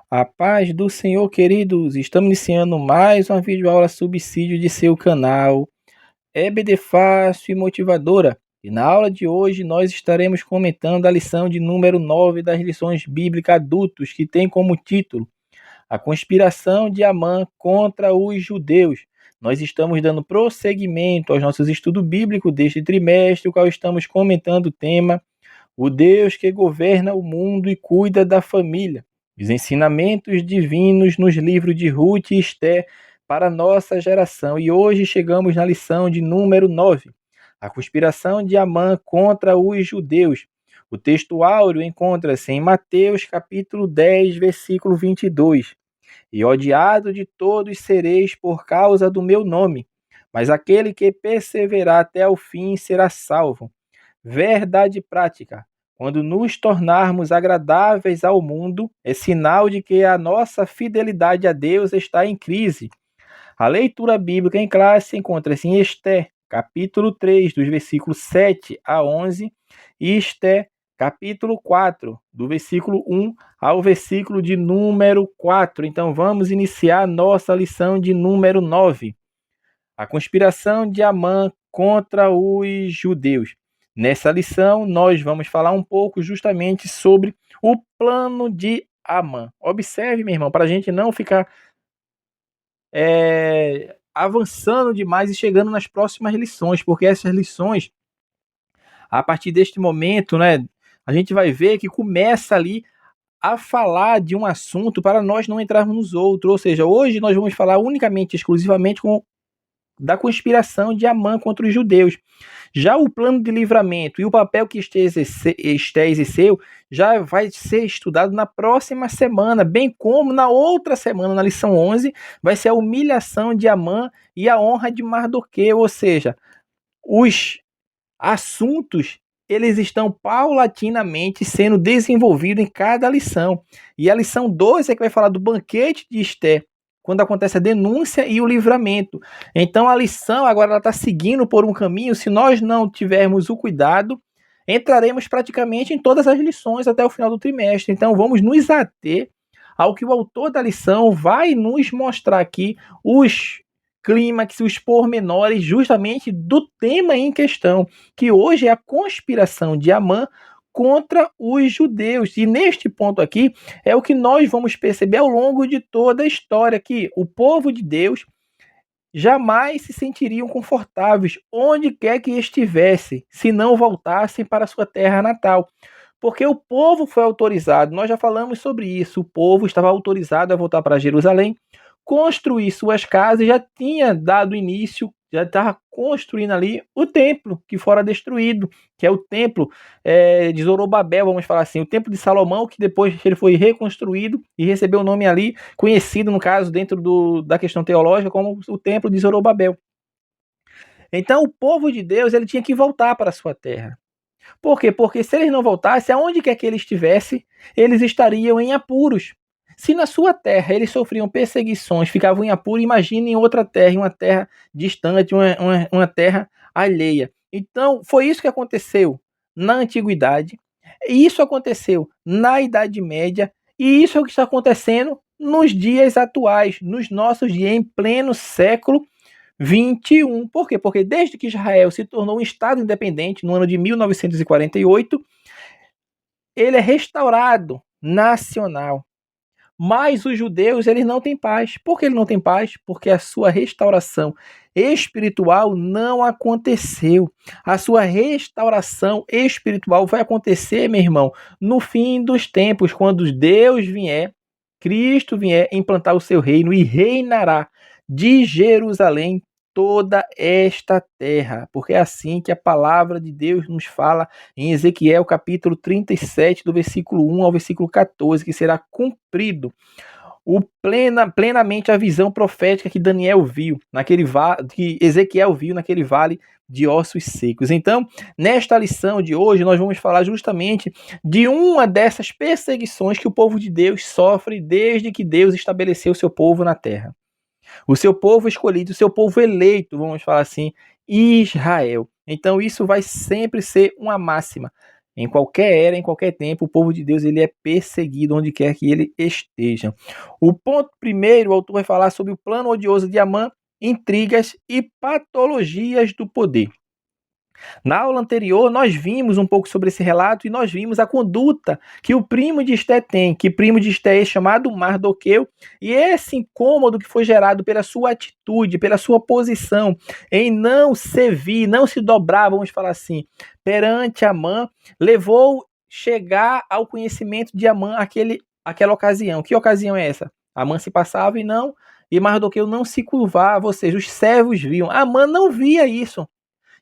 A paz do Senhor, queridos. Estamos iniciando mais uma videoaula subsídio de seu canal EBD Fácil e Motivadora. E na aula de hoje nós estaremos comentando a lição de número 9 das lições bíblicas adultos, que tem como título A Conspiração de Amã contra os Judeus. Nós estamos dando prosseguimento aos nossos estudos bíblicos deste trimestre, o qual estamos comentando o tema O Deus que governa o mundo e cuida da família. Os ensinamentos divinos nos livros de Ruth e Esté para a nossa geração. E hoje chegamos na lição de número 9, a conspiração de Amã contra os judeus. O texto áureo encontra-se em Mateus capítulo 10, versículo 22. E odiado de todos sereis por causa do meu nome, mas aquele que perseverar até o fim será salvo. Verdade prática. Quando nos tornarmos agradáveis ao mundo, é sinal de que a nossa fidelidade a Deus está em crise. A leitura bíblica em classe encontra-se em Esté, capítulo 3, dos versículos 7 a 11, e Esté, capítulo 4, do versículo 1 ao versículo de número 4. Então vamos iniciar nossa lição de número 9. A conspiração de Amã contra os judeus. Nessa lição, nós vamos falar um pouco justamente sobre o plano de Amã. Observe, meu irmão, para a gente não ficar avançando demais e chegando nas próximas lições, porque essas lições, a partir deste momento, né, a gente vai ver que começa ali a falar de um assunto para nós não entrarmos nos outros. Ou seja, hoje nós vamos falar unicamente, exclusivamente da conspiração de Amã contra os judeus. Já o plano de livramento e o papel que Esté exerceu já vai ser estudado na próxima semana, bem como na outra semana, na lição 11, vai ser a humilhação de Amã e a honra de Mardoqueu, ou seja, os assuntos eles estão paulatinamente sendo desenvolvidos em cada lição. E a lição 12 é que vai falar do banquete de Esté, quando acontece a denúncia e o livramento. Então a lição agora ela está seguindo por um caminho, se nós não tivermos o cuidado, entraremos praticamente em todas as lições até o final do trimestre. Então vamos nos ater ao que o autor da lição vai nos mostrar aqui, os clímax, os pormenores justamente do tema em questão, que hoje é a conspiração de Amã contra os judeus. E neste ponto aqui é o que nós vamos perceber ao longo de toda a história, que o povo de Deus jamais se sentiriam confortáveis onde quer que estivesse, se não voltassem para a sua terra natal. Porque o povo foi autorizado, nós já falamos sobre isso, o povo estava autorizado a voltar para Jerusalém, construir suas casas, já tinha dado início, já estava construindo ali o templo que fora destruído, que é o templo de Zorobabel, vamos falar assim, o templo de Salomão, que depois ele foi reconstruído e recebeu o nome ali, conhecido no caso dentro da questão teológica como o templo de Zorobabel. Então o povo de Deus ele tinha que voltar para a sua terra. Por quê? Porque se eles não voltassem, aonde quer que eles estivessem, eles estariam em apuros. Se na sua terra eles sofriam perseguições, ficavam em apuro, imagine em outra terra, em uma terra distante, uma terra alheia. Então, foi isso que aconteceu na Antiguidade, isso aconteceu na Idade Média, e isso é o que está acontecendo nos dias atuais, nos nossos dias, em pleno século 21. Por quê? Porque desde que Israel se tornou um Estado independente, no ano de 1948, ele é restaurado nacional. Mas os judeus, eles não têm paz. Por que eles não têm paz? Porque a sua restauração espiritual não aconteceu. A sua restauração espiritual vai acontecer, meu irmão, no fim dos tempos, quando Deus vier, Cristo vier implantar o seu reino e reinará de Jerusalém toda esta terra, porque é assim que a palavra de Deus nos fala em Ezequiel capítulo 37, do versículo 1 ao versículo 14, que será cumprido plenamente a visão profética que Daniel viu, que Ezequiel viu naquele vale de ossos secos. Então, nesta lição de hoje, nós vamos falar justamente de uma dessas perseguições que o povo de Deus sofre desde que Deus estabeleceu o seu povo na terra. O seu povo escolhido, o seu povo eleito, vamos falar assim, Israel. Então isso vai sempre ser uma máxima. Em qualquer era, em qualquer tempo, o povo de Deus ele é perseguido onde quer que ele esteja. O ponto primeiro, o autor vai falar sobre o plano odioso de Amã, intrigas e patologias do poder. Na aula anterior, nós vimos um pouco sobre esse relato e nós vimos a conduta que o primo de Esté tem, que primo de Esté é chamado Mardoqueu, e esse incômodo que foi gerado pela sua atitude, pela sua posição em não servir, não se dobrar, vamos falar assim, perante Amã, levou chegar ao conhecimento de Amã aquela ocasião. Que ocasião é essa? Amã se passava e Mardoqueu não se curvava, ou seja, os servos viam. Amã não via isso.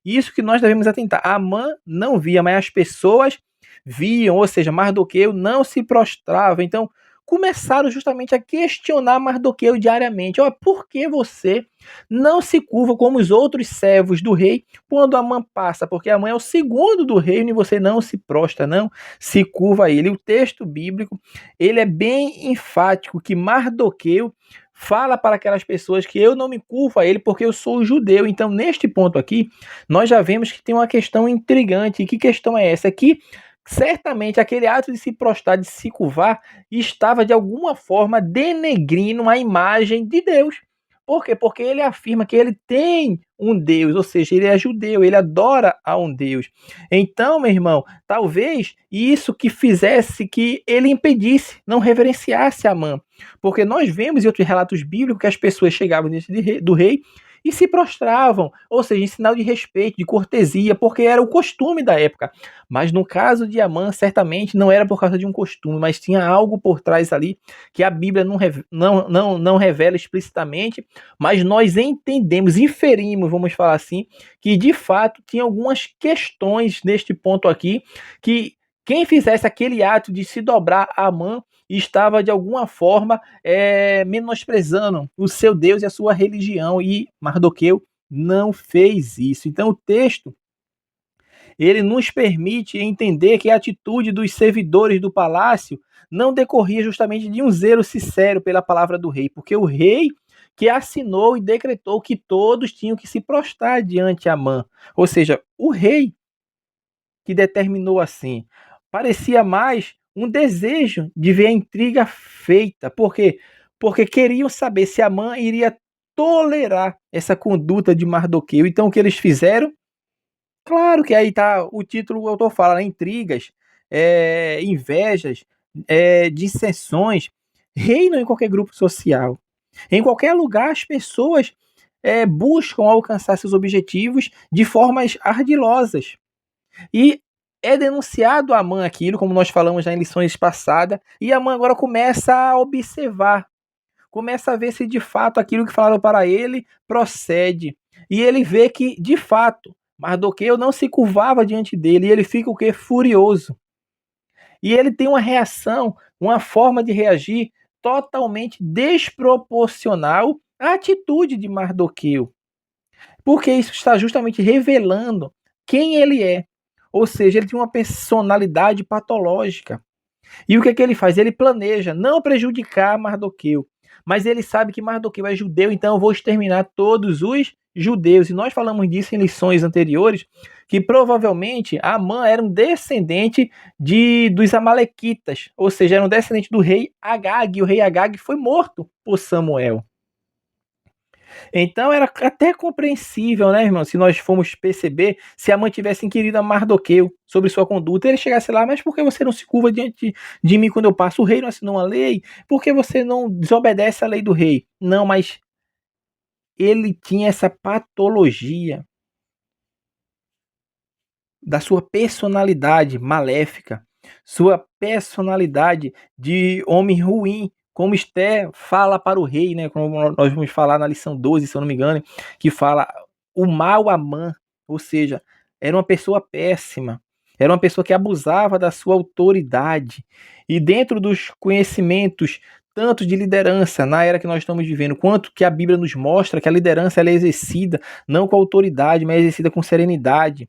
Isso que nós devemos atentar. Amã não via, mas as pessoas viam, ou seja, Mardoqueu não se prostrava. Então, começaram justamente a questionar Mardoqueu diariamente. Por que você não se curva como os outros servos do rei quando Amã passa? Porque Amã é o segundo do reino e você não se prostra, não se curva a ele. O texto bíblico, ele é bem enfático que Mardoqueu fala para aquelas pessoas que eu não me curvo a ele porque eu sou judeu. Então, neste ponto aqui, nós já vemos que tem uma questão intrigante. E que questão é essa? Que certamente aquele ato de se prostrar, de se curvar, estava de alguma forma denegrindo a imagem de Deus. Por quê? Porque ele afirma que ele tem um Deus, ou seja, ele é judeu, ele adora a um Deus. Então, meu irmão, talvez isso que fizesse que ele impedisse, não reverenciasse Amã. Porque nós vemos em outros relatos bíblicos que as pessoas chegavam diante do rei e se prostravam, ou seja, em sinal de respeito, de cortesia, porque era o costume da época. Mas no caso de Amã, certamente não era por causa de um costume, mas tinha algo por trás ali que a Bíblia não revela explicitamente, mas nós entendemos, inferimos, vamos falar assim, que de fato tinha algumas questões neste ponto aqui, que quem fizesse aquele ato de se dobrar a Amã estava de alguma forma menosprezando o seu Deus e a sua religião, e Mardoqueu não fez isso. Então o texto ele nos permite entender que a atitude dos servidores do palácio não decorria justamente de um zelo sincero pela palavra do rei, porque o rei que assinou e decretou que todos tinham que se prostrar diante Amã, ou seja, o rei que determinou assim. Parecia mais um desejo de ver a intriga feita. Por quê? Porque queriam saber se Amã iria tolerar essa conduta de Mardoqueu. Então o que eles fizeram? Claro que aí está o título, o autor fala, né? Intrigas, invejas, dissensões, reinam em qualquer grupo social. Em qualquer lugar as pessoas buscam alcançar seus objetivos de formas ardilosas. E é denunciado a Amã aquilo, como nós falamos já em lições passadas, e Amã agora começa a observar, começa a ver se de fato aquilo que falaram para ele procede. E ele vê que, de fato, Mardoqueu não se curvava diante dele, e ele fica o quê? Furioso. E ele tem uma reação, uma forma de reagir totalmente desproporcional à atitude de Mardoqueu. Porque isso está justamente revelando quem ele é. Ou seja, ele tem uma personalidade patológica. E o que é que ele faz? Ele planeja não prejudicar Mardoqueu. Mas ele sabe que Mardoqueu é judeu, então eu vou exterminar todos os judeus. E nós falamos disso em lições anteriores, que provavelmente Amã era um descendente dos amalequitas. Ou seja, era um descendente do rei Agag. E o rei Agag foi morto por Samuel. Então era até compreensível, né, irmão? Se nós formos perceber, se Amã tivesse inquirido a Mardoqueu sobre sua conduta, ele chegasse lá, mas por que você não se curva diante de mim quando eu passo? O rei não assinou uma lei? Por que você não desobedece à lei do rei? Não, mas ele tinha essa patologia da sua personalidade maléfica, sua personalidade de homem ruim, como Esté fala para o rei, né? Como nós vamos falar na lição 12, se eu não me engano, que fala o mal Amã, ou seja, era uma pessoa péssima, era uma pessoa que abusava da sua autoridade. E dentro dos conhecimentos, tanto de liderança na era que nós estamos vivendo, quanto que a Bíblia nos mostra que a liderança ela é exercida não com autoridade, mas é exercida com serenidade.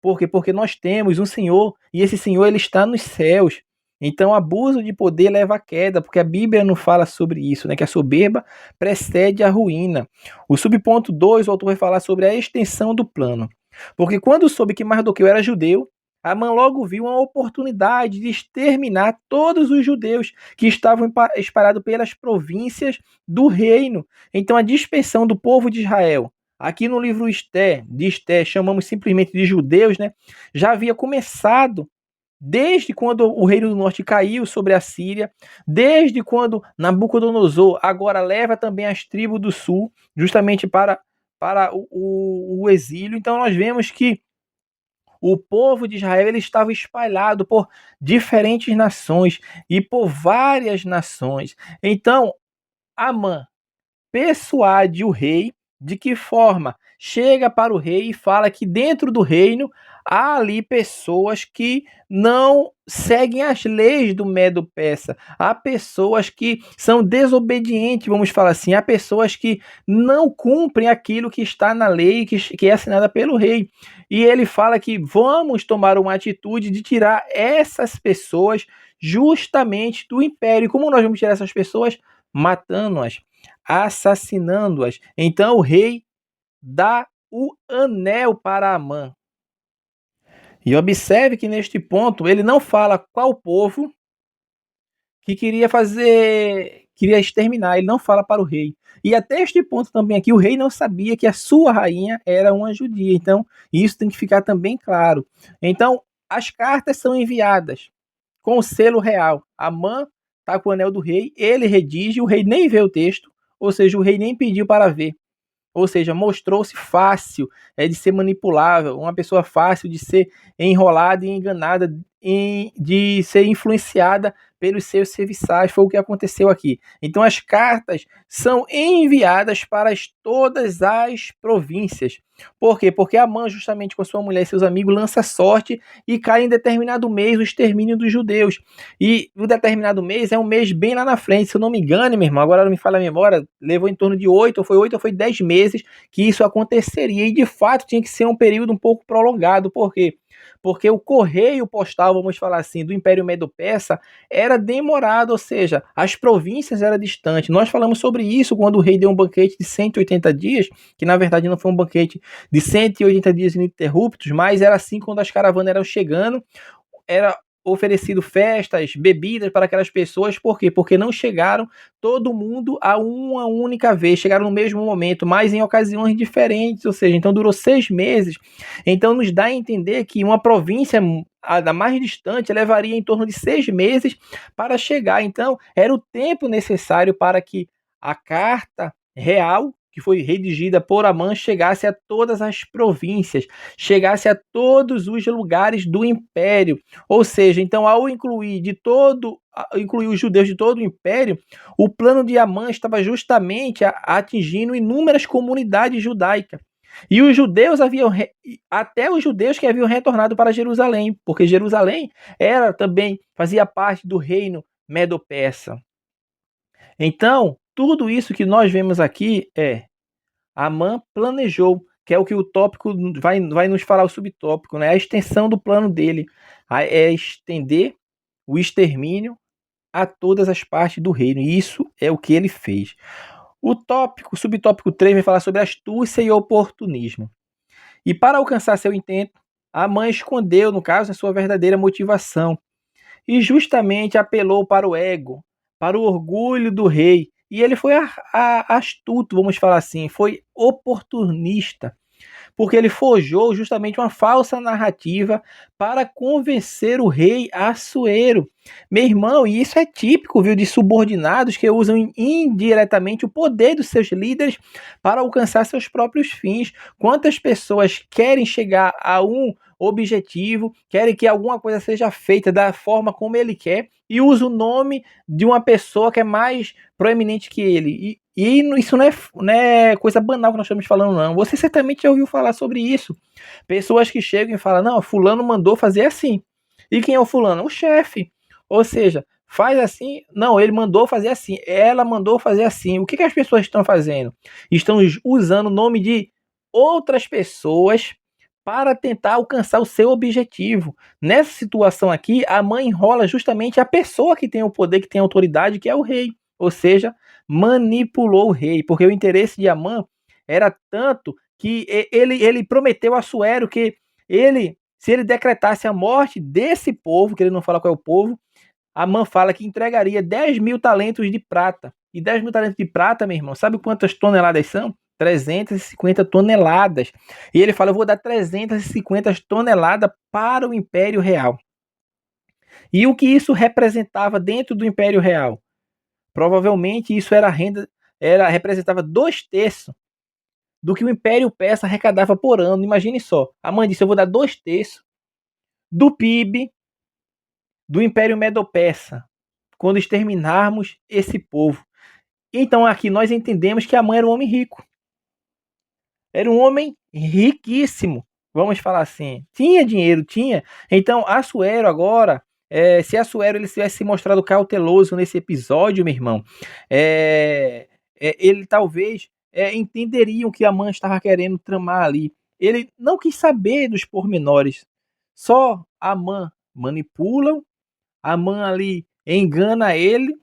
Por quê? Porque nós temos um Senhor, e esse Senhor ele está nos céus. Então, abuso de poder leva à queda, porque a Bíblia não fala sobre isso, né? Que a soberba precede a ruína. O subponto 2, o autor vai falar sobre a extensão do plano. Porque quando soube que Mardoqueu era judeu, Amã logo viu uma oportunidade de exterminar todos os judeus que estavam espalhados pelas províncias do reino. Então, a dispersão do povo de Israel, aqui no livro de Esté, chamamos simplesmente de judeus, né? Já havia começado desde quando o reino do norte caiu sobre a Síria, desde quando Nabucodonosor agora leva também as tribos do sul, justamente para o exílio. Então nós vemos que o povo de Israel ele estava espalhado por diferentes nações e por várias nações. Então, Amã persuade o rei de que forma? Chega para o rei e fala que dentro do reino há ali pessoas que não seguem as leis do Medo-Persa. Há pessoas que são desobedientes, vamos falar assim. Há pessoas que não cumprem aquilo que está na lei, que é assinada pelo rei. E ele fala que vamos tomar uma atitude de tirar essas pessoas justamente do império. E como nós vamos tirar essas pessoas? Matando-as, assassinando-as. Então o rei dá o anel para Amã. E observe que neste ponto ele não fala qual povo que queria exterminar, ele não fala para o rei. E até este ponto também aqui, o rei não sabia que a sua rainha era uma judia. Então, isso tem que ficar também claro. Então, as cartas são enviadas com o selo real. Amã está com o anel do rei, ele redige, o rei nem vê o texto, ou seja, o rei nem pediu para ver. Ou seja, mostrou-se fácil de ser manipulável, uma pessoa fácil de ser enrolada e enganada, de ser influenciada pelos seus serviçais. Foi o que aconteceu aqui. Então as cartas são enviadas para todas as províncias. Por quê? Porque Amã, justamente com sua mulher e seus amigos, lança sorte e cai em determinado mês o extermínio dos judeus. E o determinado mês é um mês bem lá na frente, se eu não me engano, meu irmão, agora não me falha a memória, levou em torno de 8 ou foi 10 meses que isso aconteceria. E de fato tinha que ser um período um pouco prolongado. Por quê? Porque o correio postal, vamos falar assim, do Império Medo-Persa era demorado, ou seja, as províncias eram distantes. Nós falamos sobre isso quando o rei deu um banquete de 180 dias, que na verdade não foi um banquete de 180 dias ininterruptos, mas era assim quando as caravanas eram chegando, era oferecido festas, bebidas para aquelas pessoas. Por quê? Porque não chegaram todo mundo a uma única vez, chegaram no mesmo momento, mas em ocasiões diferentes, ou seja, então durou 6 meses. Então nos dá a entender que uma província a mais distante levaria em torno de 6 meses para chegar. Então era o tempo necessário para que a carta real que foi redigida por Amã chegasse a todas as províncias, chegasse a todos os lugares do império. Ou seja, então ao incluir os judeus de todo o império, o plano de Amã estava justamente atingindo inúmeras comunidades judaicas. E os judeus até os judeus que haviam retornado para Jerusalém, porque Jerusalém fazia parte do reino Medo-Persa. Então, tudo isso que nós vemos aqui Amã planejou, que é o que o tópico vai nos falar, o subtópico, né? A extensão do plano dele é estender o extermínio a todas as partes do reino. E isso é o que ele fez. O subtópico 3 vai falar sobre astúcia e oportunismo. E para alcançar seu intento, Amã escondeu, no caso, a sua verdadeira motivação. E justamente apelou para o ego, para o orgulho do rei. E ele foi astuto, vamos falar assim, foi oportunista, porque ele forjou justamente uma falsa narrativa para convencer o rei Assuero. Meu irmão, e isso é típico, viu, de subordinados que usam indiretamente o poder dos seus líderes para alcançar seus próprios fins. Quantas pessoas querem chegar a um objetivo, querem que alguma coisa seja feita da forma como ele quer e usa o nome de uma pessoa que é mais proeminente que ele. E isso não é coisa banal que nós estamos falando, não. Você certamente já ouviu falar sobre isso. Pessoas que chegam e falam, não, fulano mandou fazer assim. E quem é o fulano? O chefe. Ou seja, faz assim. Não, ele mandou fazer assim. Ela mandou fazer assim. O que as pessoas estão fazendo? Estão usando o nome de outras pessoas para tentar alcançar o seu objetivo. Nessa situação aqui, a mãe enrola justamente a pessoa que tem o poder, que tem a autoridade, que é o rei. Ou seja, manipulou o rei, porque o interesse de Amã era tanto que ele prometeu a Assuero que ele se ele decretasse a morte desse povo, que ele não fala qual é o povo, Amã fala que entregaria 10.000 talentos de prata. E 10.000 talentos de prata, meu irmão, sabe quantas toneladas são? 350 toneladas. E ele fala, eu vou dar 350 toneladas para o Império Real. E o que isso representava dentro do Império Real? Provavelmente isso representava 2/3 do que o Império Persa arrecadava por ano. Imagine só, a mãe disse, eu vou dar 2/3 do PIB do Império Medo-Persa, quando exterminarmos esse povo. Então aqui nós entendemos que Amã era um homem rico. Era um homem riquíssimo, vamos falar assim. Tinha dinheiro, tinha. Então Assuero agora, se Assuero ele tivesse se mostrado cauteloso nesse episódio, meu irmão, ele talvez entenderia o que Amã estava querendo tramar ali. Ele não quis saber dos pormenores. Só Amã manipula, Amã ali engana ele,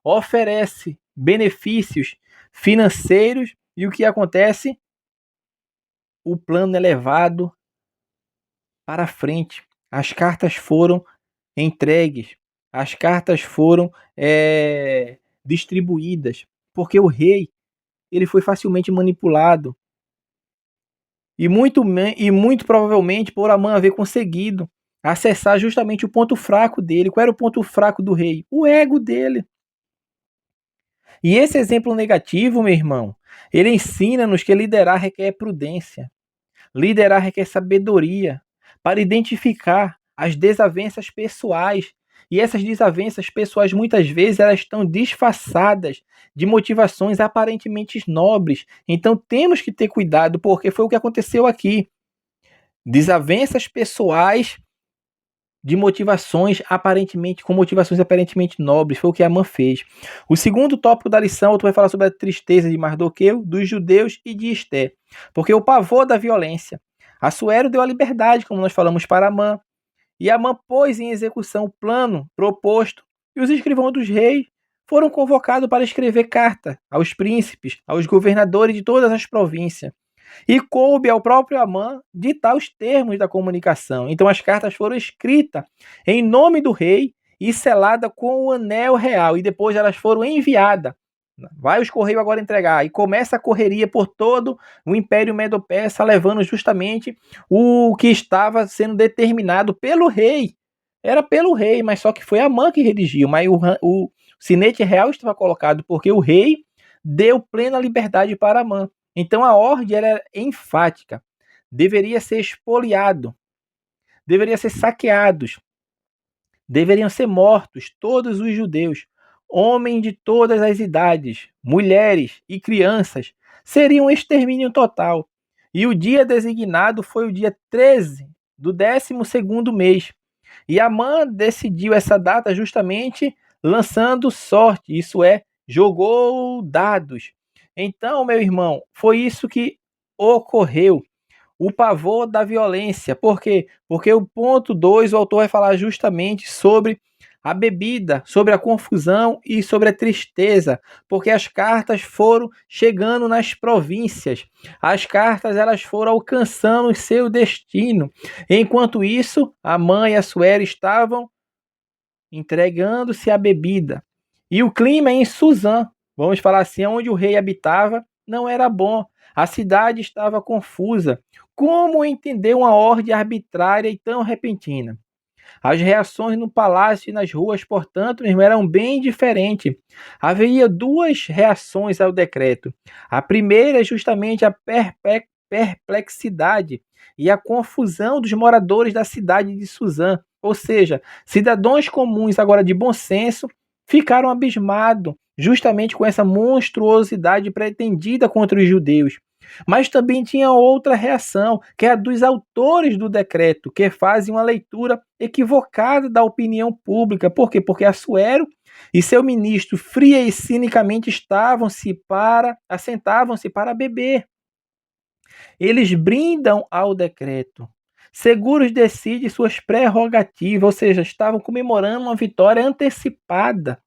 oferece benefícios financeiros e o que acontece? O plano é levado para frente. As cartas foram entregues, as cartas foram distribuídas, porque o rei ele foi facilmente manipulado e muito provavelmente por Amã haver conseguido acessar justamente o ponto fraco dele. Qual era o ponto fraco do rei? O ego dele. E esse exemplo negativo, meu irmão, ele ensina-nos que liderar requer prudência. Liderar requer sabedoria para identificar as desavenças pessoais. E essas desavenças pessoais, muitas vezes, elas estão disfarçadas de motivações aparentemente nobres. Então, temos que ter cuidado, porque foi o que aconteceu aqui. Desavenças pessoais de motivações aparentemente nobres, foi o que Amã fez. O segundo tópico da lição, tu vai falar sobre a tristeza de Mardoqueu, dos judeus e de Esté, porque o pavor da violência. Assuero deu a liberdade, como nós falamos, para Amã, e Amã pôs em execução o plano proposto, e os escrivãos dos reis foram convocados para escrever carta aos príncipes, aos governadores de todas as províncias. E coube ao próprio Amã ditar os termos da comunicação. Então as cartas foram escritas em nome do rei e seladas com o anel real. E depois elas foram enviadas. Vai os correios agora entregar. E começa a correria por todo o Império Medo-Persa, levando justamente o que estava sendo determinado pelo rei. Era pelo rei, mas só que foi Amã que redigiu. Mas o sinete real estava colocado porque o rei deu plena liberdade para Amã. Então a ordem era enfática. Deveria ser expoliado, deveria ser saqueados, deveriam ser mortos todos os judeus, homens de todas as idades, mulheres e crianças, seria um extermínio total. E o dia designado foi o dia 13 do 12º mês. E Amã decidiu essa data justamente lançando sorte, isso é, jogou dados. Então, meu irmão, foi isso que ocorreu. O pavor da violência. Por quê? Porque o ponto 2, o autor vai falar justamente sobre a bebida, sobre a confusão e sobre a tristeza, porque as cartas foram chegando nas províncias. As cartas elas foram alcançando o seu destino. Enquanto isso, Amã e Assuero estavam entregando-se à bebida. E o clima em Suzã, vamos falar assim, onde o rei habitava, não era bom. A cidade estava confusa. Como entender uma ordem arbitrária e tão repentina? As reações no palácio e nas ruas, portanto, eram bem diferentes. Havia duas reações ao decreto. A primeira é justamente a perplexidade e a confusão dos moradores da cidade de Suzã. Ou seja, cidadãos comuns agora de bom senso ficaram abismados justamente com essa monstruosidade pretendida contra os judeus. Mas também tinha outra reação, que é a dos autores do decreto, que fazem uma leitura equivocada da opinião pública. Por quê? Porque Assuero e seu ministro fria e cinicamente assentavam-se para beber. Eles brindam ao decreto, seguros de si de suas prerrogativas, ou seja, estavam comemorando uma vitória antecipada.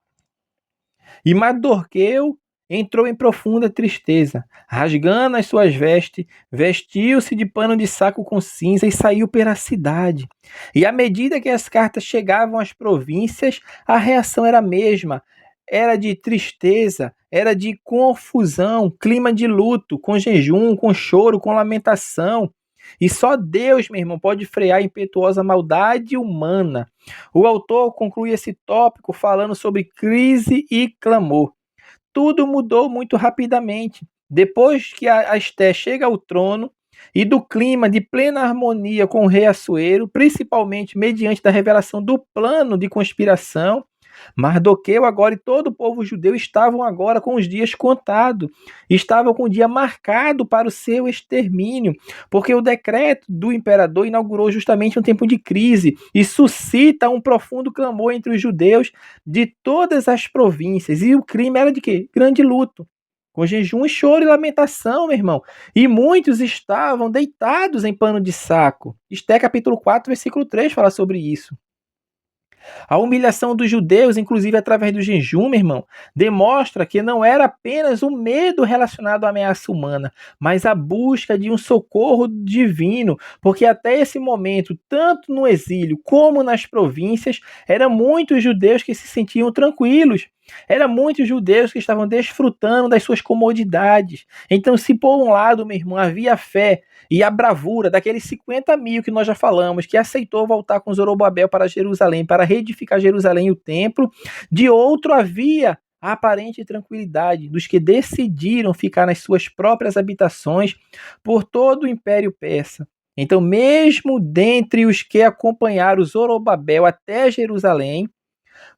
E Mardoqueu entrou em profunda tristeza, rasgando as suas vestes, vestiu-se de pano de saco com cinza e saiu pela cidade. E à medida que as cartas chegavam às províncias, a reação era a mesma. Era de tristeza, era de confusão, clima de luto, com jejum, com choro, com lamentação. E só Deus, meu irmão, pode frear a impetuosa maldade humana. O autor conclui esse tópico falando sobre crise e clamor. Tudo mudou muito rapidamente. Depois que a Esté chega ao trono e do clima de plena harmonia com o rei Assuero, principalmente mediante da revelação do plano de conspiração, Mardoqueu agora e todo o povo judeu estavam agora com os dias contados, estavam com o dia marcado para o seu extermínio, porque o decreto do imperador inaugurou justamente um tempo de crise e suscita um profundo clamor entre os judeus de todas as províncias. E o crime era de quê? Grande luto, com jejum, choro e lamentação, meu irmão. E muitos estavam deitados em pano de saco. Esté capítulo 4, versículo 3 fala sobre isso. A humilhação dos judeus, inclusive através do jejum, meu irmão, demonstra que não era apenas o medo relacionado à ameaça humana, mas a busca de um socorro divino, porque até esse momento, tanto no exílio como nas províncias, eram muitos judeus que se sentiam tranquilos. Eram muitos judeus que estavam desfrutando das suas comodidades. Então, se por um lado, meu irmão, havia fé e a bravura daqueles 50 mil que nós já falamos, que aceitou voltar com Zorobabel para Jerusalém, para reedificar Jerusalém e o templo, de outro havia a aparente tranquilidade dos que decidiram ficar nas suas próprias habitações por todo o Império Persa. Então, mesmo dentre os que acompanharam Zorobabel até Jerusalém,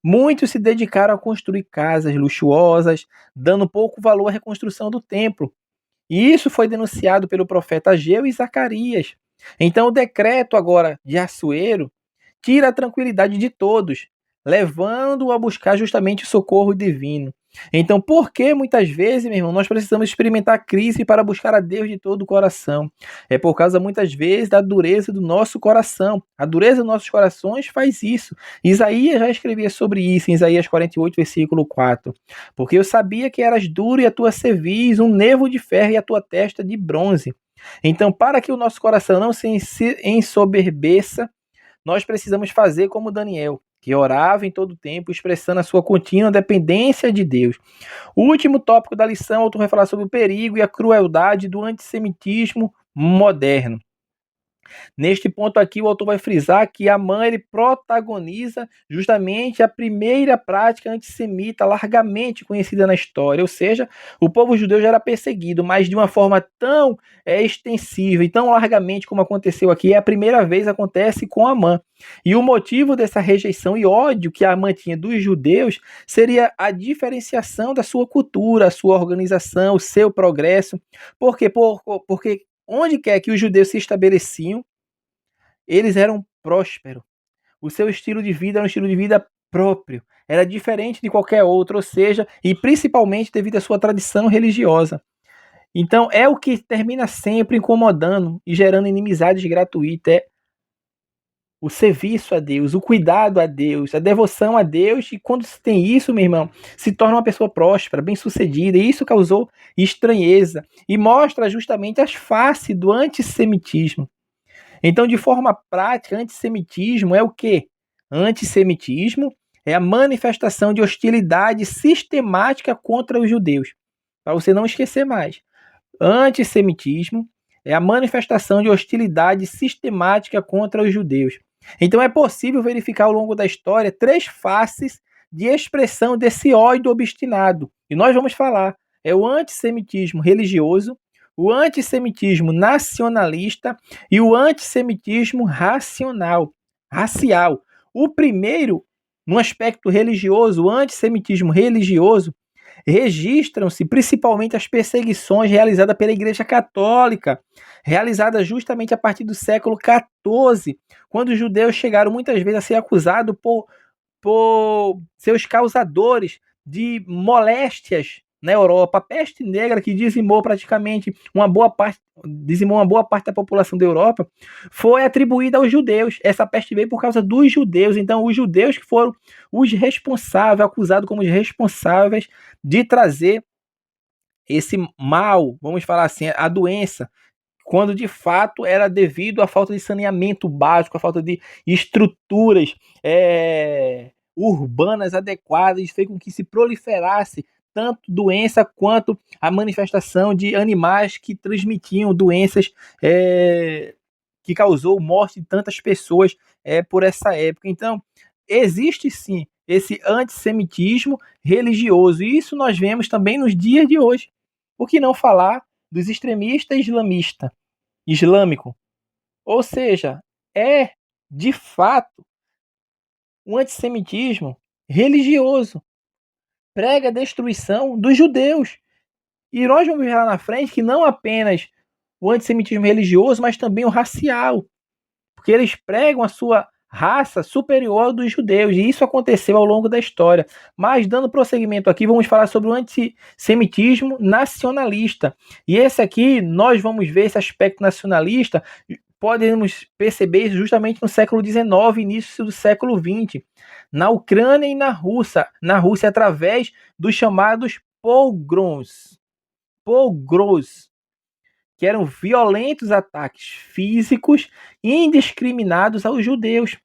muitos se dedicaram a construir casas luxuosas, dando pouco valor à reconstrução do templo. E isso foi denunciado pelo profeta Ageu e Zacarias. Então o decreto agora de Assuero tira a tranquilidade de todos, levando-o a buscar justamente o socorro divino. Então, por que muitas vezes, meu irmão, nós precisamos experimentar crise para buscar a Deus de todo o coração? É por causa, muitas vezes, da dureza do nosso coração. A dureza dos nossos corações faz isso. Isaías já escrevia sobre isso em Isaías 48, versículo 4. Porque eu sabia que eras duro e a tua cerviz, um nervo de ferro e a tua testa de bronze. Então, para que o nosso coração não se ensoberbeça, nós precisamos fazer como Daniel, que orava em todo o tempo, expressando a sua contínua dependência de Deus. O último tópico da lição, o autor vai falar sobre o perigo e a crueldade do antissemitismo moderno. Neste ponto aqui, o autor vai frisar que Amã ele protagoniza justamente a primeira prática antissemita largamente conhecida na história, ou seja, o povo judeu já era perseguido, mas de uma forma tão extensiva e tão largamente como aconteceu aqui, é a primeira vez acontece com Amã. E o motivo dessa rejeição e ódio que Amã tinha dos judeus seria a diferenciação da sua cultura, a sua organização, o seu progresso. Por quê? Porque onde quer que os judeus se estabeleciam, eles eram prósperos. O seu estilo de vida era um estilo de vida próprio. Era diferente de qualquer outro, ou seja, e principalmente devido à sua tradição religiosa. Então, é o que termina sempre incomodando e gerando inimizades gratuitas. É o serviço a Deus, o cuidado a Deus, a devoção a Deus. E quando se tem isso, meu irmão, se torna uma pessoa próspera, bem-sucedida. E isso causou estranheza e mostra justamente as faces do antissemitismo. Então, de forma prática, antissemitismo é o quê? Antissemitismo é a manifestação de hostilidade sistemática contra os judeus. Para você não esquecer mais. Antissemitismo é a manifestação de hostilidade sistemática contra os judeus. Então é possível verificar ao longo da história 3 faces de expressão desse ódio obstinado. E nós vamos falar. É o antissemitismo religioso, o antissemitismo nacionalista e o antissemitismo racial. O primeiro, no aspecto religioso, o antissemitismo religioso, registram-se principalmente as perseguições realizadas pela Igreja Católica, realizadas justamente a partir do século XIV, quando os judeus chegaram muitas vezes a ser acusados por seus causadores de moléstias na Europa. A peste negra, que dizimou praticamente uma boa parte da população da Europa, foi atribuída aos judeus. Essa peste veio por causa dos judeus. Então, os judeus que foram os responsáveis, acusados como os responsáveis de trazer esse mal, vamos falar assim, a doença, quando de fato era devido à falta de saneamento básico, à falta de estruturas urbanas adequadas, fez com que se proliferasse tanto doença quanto a manifestação de animais que transmitiam doenças, que causou morte de tantas pessoas por essa época. Então, existe sim esse antissemitismo religioso, e isso nós vemos também nos dias de hoje. Por que não falar dos extremistas islâmico? Ou seja, é de fato um antissemitismo religioso, prega a destruição dos judeus. E nós vamos ver lá na frente que não apenas o antissemitismo religioso, mas também o racial, porque eles pregam a sua raça superior dos judeus, e isso aconteceu ao longo da história. Mas, dando prosseguimento aqui, vamos falar sobre o antissemitismo nacionalista. E esse aqui, nós vamos ver esse aspecto nacionalista, podemos perceber justamente no século XIX, início do século XX, na Ucrânia e na Rússia através dos chamados pogroms, que eram violentos ataques físicos indiscriminados aos judeus.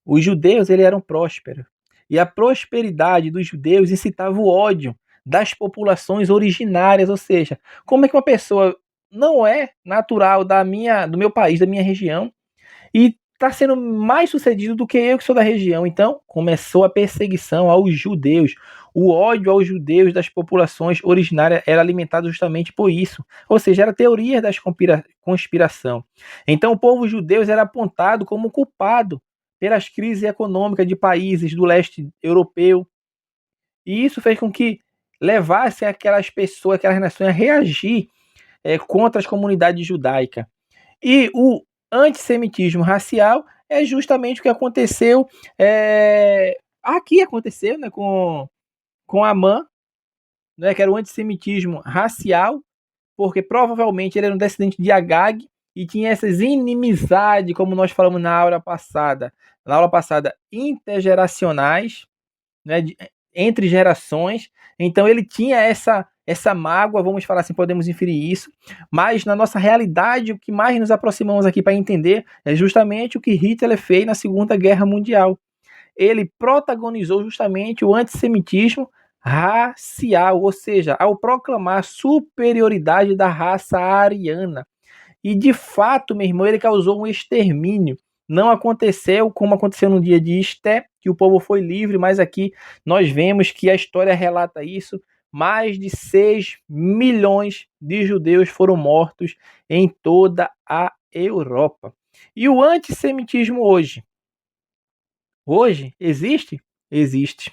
Os judeus eram prósperos, e a prosperidade dos judeus incitava o ódio das populações originárias, ou seja, como é que uma pessoa não é natural do meu país, da minha região, e está sendo mais sucedido do que eu que sou da região. Então começou a perseguição aos judeus. O ódio aos judeus das populações originárias era alimentado justamente por isso. Ou seja, era teoria da conspiração. Então o povo judeu era apontado como culpado pelas crises econômicas de países do leste europeu. E isso fez com que levassem aquelas pessoas, aquelas nações a reagir contra as comunidades judaicas. E o antissemitismo racial é justamente o que aconteceu aqui aconteceu, né, com Amã, né, que era o antissemitismo racial, porque provavelmente ele era um descendente de Agag e tinha essas inimizades, como nós falamos na aula passada, intergeracionais, né, entre gerações. Então ele tinha essa mágoa, vamos falar assim, podemos inferir isso, mas na nossa realidade o que mais nos aproximamos aqui para entender é justamente o que Hitler fez na Segunda Guerra Mundial. Ele protagonizou justamente o antissemitismo racial, ou seja, ao proclamar a superioridade da raça ariana. E de fato, meu irmão, ele causou um extermínio. Não aconteceu como aconteceu no dia de Esté, que o povo foi livre, mas aqui nós vemos que a história relata isso. Mais de 6 milhões de judeus foram mortos em toda a Europa. E o antissemitismo hoje? Hoje existe? Existe.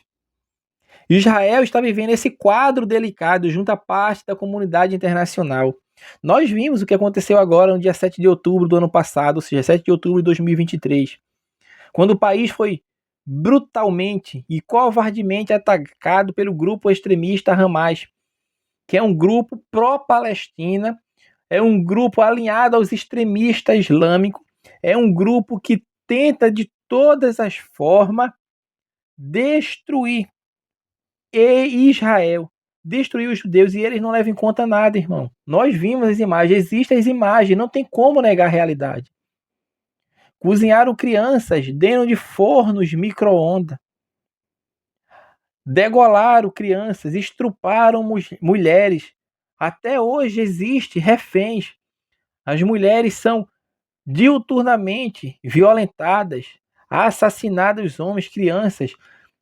Israel está vivendo esse quadro delicado junto à parte da comunidade internacional. Nós vimos o que aconteceu agora no dia 7 de outubro do ano passado, ou seja, 7 de outubro de 2023, quando o país foi brutalmente e covardemente atacado pelo grupo extremista Hamas, que é um grupo pró-Palestina, é um grupo alinhado aos extremistas islâmicos, é um grupo que tenta de todas as formas destruir Israel, destruir os judeus, e eles não levam em conta nada, irmão. Nós vimos as imagens, existem as imagens, não tem como negar a realidade. Cozinharam crianças dentro de fornos micro-ondas. Degolaram crianças, estruparam mulheres. Até hoje existe reféns. As mulheres são diuturnamente violentadas, assassinadas os homens, crianças.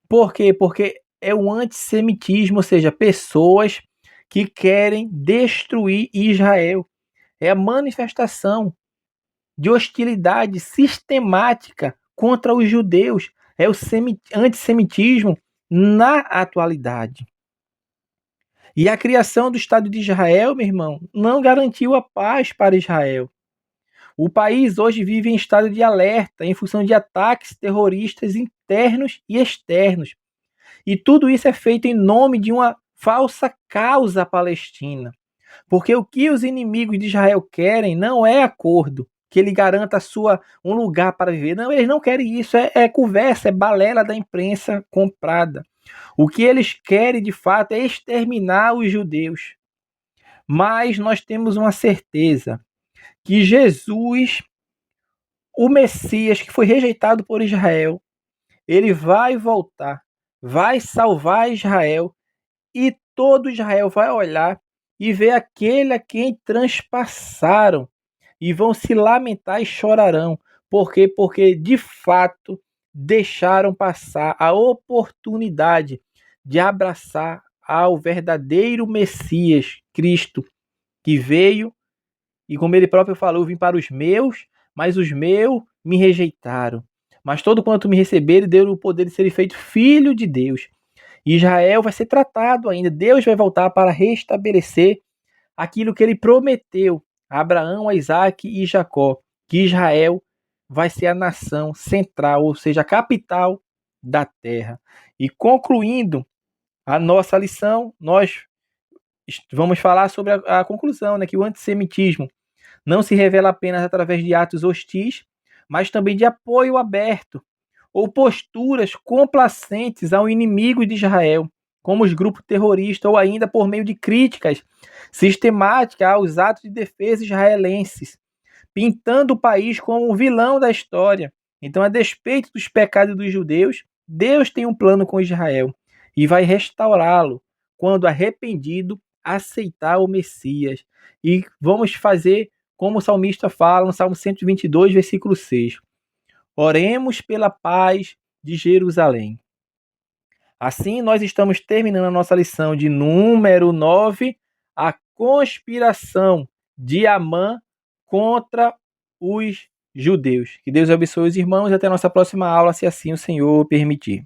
Por quê? Porque é o antissemitismo, ou seja, pessoas que querem destruir Israel. É a manifestação de hostilidade sistemática contra os judeus. É o antissemitismo na atualidade. E a criação do Estado de Israel, meu irmão, não garantiu a paz para Israel. O país hoje vive em estado de alerta em função de ataques terroristas internos e externos. E tudo isso é feito em nome de uma falsa causa palestina. Porque o que os inimigos de Israel querem não é acordo, que ele garanta um lugar para viver. Não, eles não querem isso. É conversa, é balela da imprensa comprada. O que eles querem de fato é exterminar os judeus. Mas nós temos uma certeza que Jesus, o Messias que foi rejeitado por Israel, ele vai voltar, vai salvar Israel e todo Israel vai olhar e ver aquele a quem transpassaram e vão se lamentar e chorarão. Por quê? Porque de fato deixaram passar a oportunidade de abraçar ao verdadeiro Messias, Cristo, que veio e como ele próprio falou, eu vim para os meus, mas os meus me rejeitaram. Mas todo quanto me receberam, deu o poder de ser feito filho de Deus. Israel vai ser tratado ainda. Deus vai voltar para restabelecer aquilo que ele prometeu a Abraão, a Isaac e Jacó, que Israel vai ser a nação central, ou seja, a capital da terra. E concluindo a nossa lição, nós vamos falar sobre a conclusão, né, que o antissemitismo não se revela apenas através de atos hostis, mas também de apoio aberto ou posturas complacentes ao inimigo de Israel, como os grupos terroristas, ou ainda por meio de críticas sistemáticas aos atos de defesa israelenses, pintando o país como um vilão da história. Então, a despeito dos pecados dos judeus, Deus tem um plano com Israel e vai restaurá-lo quando arrependido aceitar o Messias. E vamos fazer como o salmista fala no Salmo 122, versículo 6. Oremos pela paz de Jerusalém. Assim, nós estamos terminando a nossa lição de número 9, a conspiração de Amã contra os judeus. Que Deus abençoe os irmãos e até a nossa próxima aula, se assim o Senhor permitir.